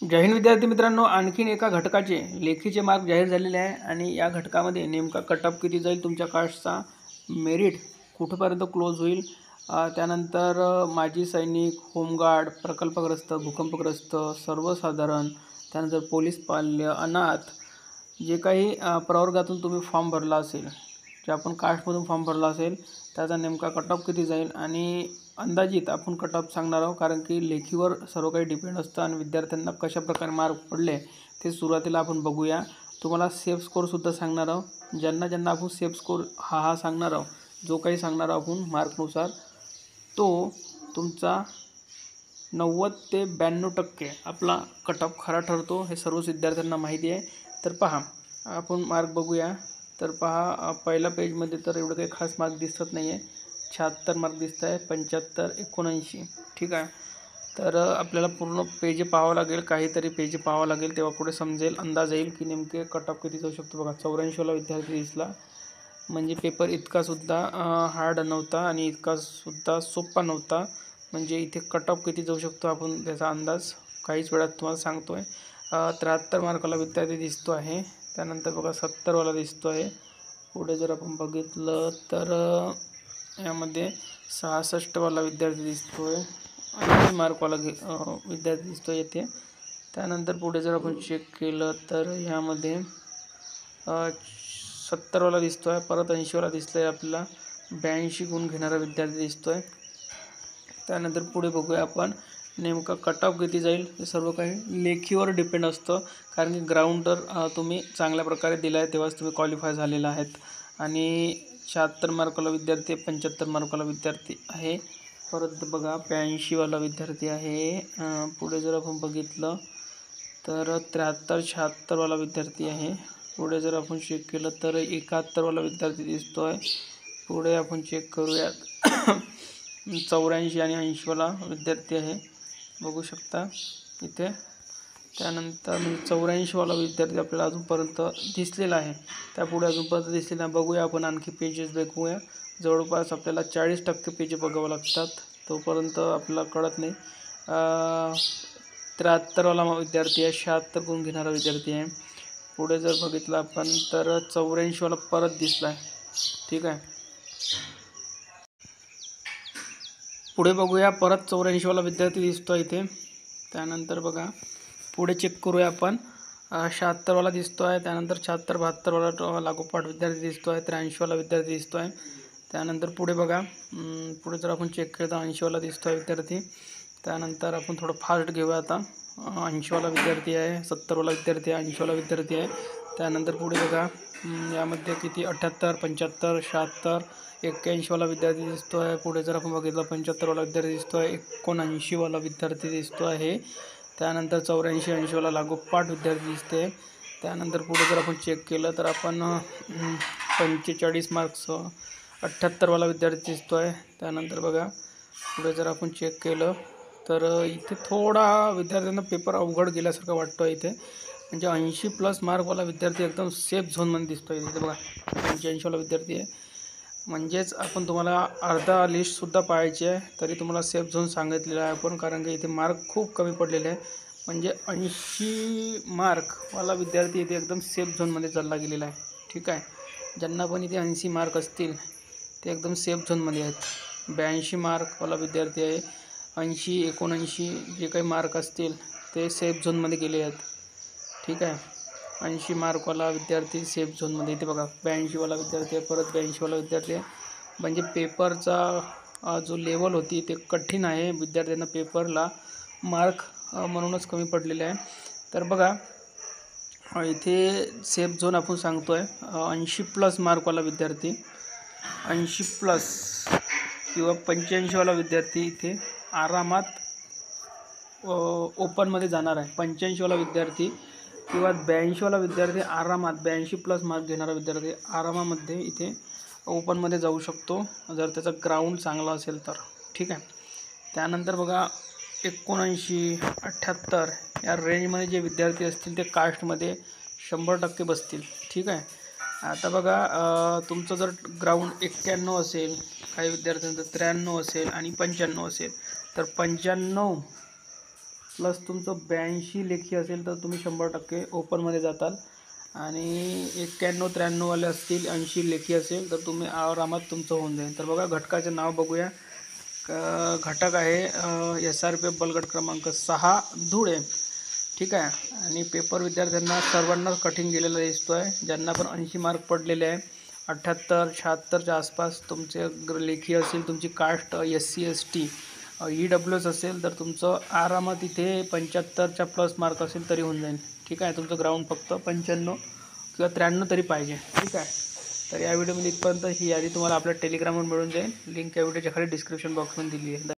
जय हिंद विद्यार्थी मित्रांनो, आणखीन एका घटकाचे लेखीचे मार्क जाहीर झालेले आहे आणि या घटकामध्ये नेमका कट ऑफ किती जाईल, तुमच्या कास्टचा मेरिट कुठपर्यंत क्लोज होईल, त्यानंतर माजी सैनिक, होमगार्ड, प्रकल्पग्रस्त, भूकंपग्रस्त, सर्वसाधारण, त्यानंतर पोलीस पाल्य, अनाथ, जे काही प्रवर्गातून तुम्ही फॉर्म भरला असेल, जे आपण कास्टमधून फॉर्म भरला असेल त्याचा नेमका कट ऑफ किती जाईल आणि अंदाजित आपण कट ऑफ सांगणार आहोत, कारण की लेखीवर सर्व काही डिपेंड असतं आणि विद्यार्थ्यांना कशा प्रकारे मार्क पडले ते सुरुवातीला आपण बघूया. तुम्हाला सेफ स्कोरसुद्धा सांगणार आहोत. ज्यांना आपण सेफ स्कोर हा सांगणार आहोत, जो काही सांगणार आहोत आपण मार्कनुसार, तो तुमचा 90 ते 92% आपला कट ऑफ खरा ठरतो. हे सर्वच विद्यार्थ्यांना माहिती आहे. तर पहा, आपण मार्क बघूया. तर पहा, पहिल्या पेजमध्ये तर एवढं काही खास मार्क दिसत नाही आहे. 76 मार्क दिसत आहे, 75, 79. ठीक आहे. तर आपल्याला पूर्ण पेज पाहावं लागेल, काहीतरी पेज पाहावं लागेल, तेव्हा पुढे समजेल, अंदाज येईल की नेमके कट ऑफ किती जाऊ शकतो. बघा, 84ला विद्यार्थी दिसला, म्हणजे पेपर इतकासुद्धा हार्ड नव्हता आणि इतकासुद्धा सोपा नव्हता. म्हणजे इथे कट ऑफ किती जाऊ शकतो आपण त्याचा अंदाज काहीच वेळात तुम्हाला सांगतो आहे. 73 मार्काला विद्यार्थी दिसतो आहे. त्यानंतर बघा 70वाला दिसतो आहे. पुढे जर आपण बघितलं तर यामध्ये 66वाला विद्यार्थी दिसतो आहे. 80 मार्कवाला विद्यार्थी दिसतो येथे. त्यानंतर पुढे जर आपण चेक केलं तर ह्यामध्ये 70वाला दिसतो आहे, परत 80वाला दिसतो आहे, आपल्याला 82 गुण घेणारा विद्यार्थी दिसतो आहे. त्यानंतर पुढे बघूया आपण नेमका कट ऑफ किती जाईल. हे सर्व काही लेखीवर डिपेंड असतं, कारण की ग्राउंडवर तुम्ही चांगल्या प्रकारे दिला आहे तेव्हाच तुम्ही क्वालिफाय झालेला आहेत. आणि 76 मार्काला विद्यार्थी, 75 मार्काला विद्यार्थी आहे. परत बघा 82वाला विद्यार्थी आहे. पुढे जर आपण बघितलं तर 73, 76वाला विद्यार्थी आहे. पुढे जर आपण चेक केलं तर 71वाला विद्यार्थी दिसतो आहे. पुढे आपण चेक करूयात 84 आणि 80वाला विद्यार्थी आहे, बघू शकता इथे. त्यानंतर 84वाला विद्यार्थी आपल्याला अजूनपर्यंत दिसलेला आहे, त्यापुढे अजूनपर्यंत दिसलेला आहे. बघूया आपण आणखी पेजेस बघूया. जवळपास आपल्याला 40% पेज बघावं लागतात, तोपर्यंत आपल्याला कळत नाही. 73वाला विद्यार्थी आहे, 76 गुण घेणारा विद्यार्थी आहे. पुढे जर बघितलं आपण तर 84वाला परत दिसला आहे. ठीक आहे. पुढे बघूया, परत 84वाला विद्यार्थी दिसतो इथे. त्यानंतर बघा पुढे चेक करूया आपण, 76वाला दिसतो आहे. त्यानंतर 76, 72वाला लागोपाठ विद्यार्थी दिसतो आहे. 83वाला विद्यार्थी दिसतो आहे. त्यानंतर पुढे बघा, पुढे जर आपण चेक केलं तर 80वाला दिसतो आहे विद्यार्थी. त्यानंतर आपण थोडं फास्ट घेऊया आता. 80वाला विद्यार्थी आहे, 70वाला विद्यार्थी आहे, 80वाला विद्यार्थी आहे. त्यानंतर पुढे बघा, यामध्ये किती 78, 75, 76, 81वाला विद्यार्थी दिसतो आहे. पुढे जर आपण बघितलं 75वाला विद्यार्थी दिसतो आहे, 79वाला विद्यार्थी दिसतो आहे. त्यानंतर 84, 80वाला लागोपाठ विद्यार्थी दिसते. त्यानंतर पुढे जर आपण चेक केलं तर आपण 45 मार्क्स 78वाला विद्यार्थी दिसतो आहे. त्यानंतर बघा पुढे जर आपण चेक केलं तर इथे थोडा विद्यार्थ्यांना पेपर अवघड गेल्यासारखं वाटतं आहे इथे. म्हणजे 80+ मार्कवाला विद्यार्थी एकदम सेफ झोनमध्ये दिसतो आहे इथे. बघा 85वाला विद्यार्थी आहे, म्हणजेच आपण तुम्हाला अर्धा लिस्टसुद्धा पाहायची आहे तरी तुम्हाला सेफ झोन सांगितलेला आहे आपण, कारण की इथे मार्क खूप कमी पडलेले आहे. म्हणजे 80 मार्कवाला विद्यार्थी इथे एकदम सेफ झोनमध्ये चालला गेलेला आहे. ठीक आहे. ज्यांना पण इथे 80 मार्क असतील ते एकदम सेफ झोनमध्ये आहेत. 82 मार्कवाला विद्यार्थी आहे, 80, 79 जे काही मार्क असतील ते सेफ झोनमध्ये गेले आहेत. ठीक आहे. 80 मार्कवाला विद्यार्थी सेफ झोनमध्ये. इथे बघा 82वाला विद्यार्थी आहे, परत 82वाला विद्यार्थी आहे. म्हणजे पेपरचा जो लेवल होती ते कठीण आहे. विद्यार्थ्यांना पेपरला मार्क म्हणूनच कमी पडलेले आहे. तर बघा इथे सेफ झोन आपण सांगतो आहे 80+ मार्कवाला विद्यार्थी, 80+ किंवा 85वाला विद्यार्थी इथे आरामात ओपनमध्ये जाणार आहे. 85वाला विद्यार्थी किंवा 82वाला विद्यार्थी आरामात, 82+ मार्क घेणारा विद्यार्थी आरामामध्ये इथे ओपनमध्ये जाऊ शकतो, जर त्याचा ग्राउंड चांगला असेल तर. ठीक आहे. त्यानंतर बघा 79, 78 या रेंजमध्ये जे विद्यार्थी असतील ते कास्टमध्ये 100% बसतील. ठीक आहे. आता बघा तुमचं जर ग्राउंड 91 असेल, काही विद्यार्थ्यांचं 93 असेल आणि 95 असेल, तर 95 प्लस तुमचं 82 लेखी असेल तर तुम्ही 100% ओपनमध्ये जाताल. आणि 91-93 वाले असतील, 80 लेखी असेल तर तुम्ही आरामात तुमचं होऊन जाईल. तर बघा घटकाचे नाव बघूया. घटक आहे SRPF बलगट क्रमांक 6 धुळे. ठीक आहे. आणि पेपर विद्यार्थ्यांना सर्वांना कठीण गेलेला दिसतो आहे. ज्यांना पण 80 मार्क पडलेले आहे, 78-76च्या आसपास तुमचे लेखी असेल, तुमची कास्ट SC ST EWS असेल तर तुमचं आरामात इथे 75च्या प्लस मार्क असेल तरी होऊन जाईल. ठीक आहे. तुमचं ग्राउंड फक्त 95 किंवा 93 तरी पाहिजे. ठीक आहे. तर या व्हिडिओमध्ये इथपर्यंत. ही यादी तुम्हाला आपल्या टेलिग्रामवर मिळून जाईल. लिंक या व्हिडिओच्या खाली डिस्क्रिप्शन बॉक्समध्ये दिली आहे.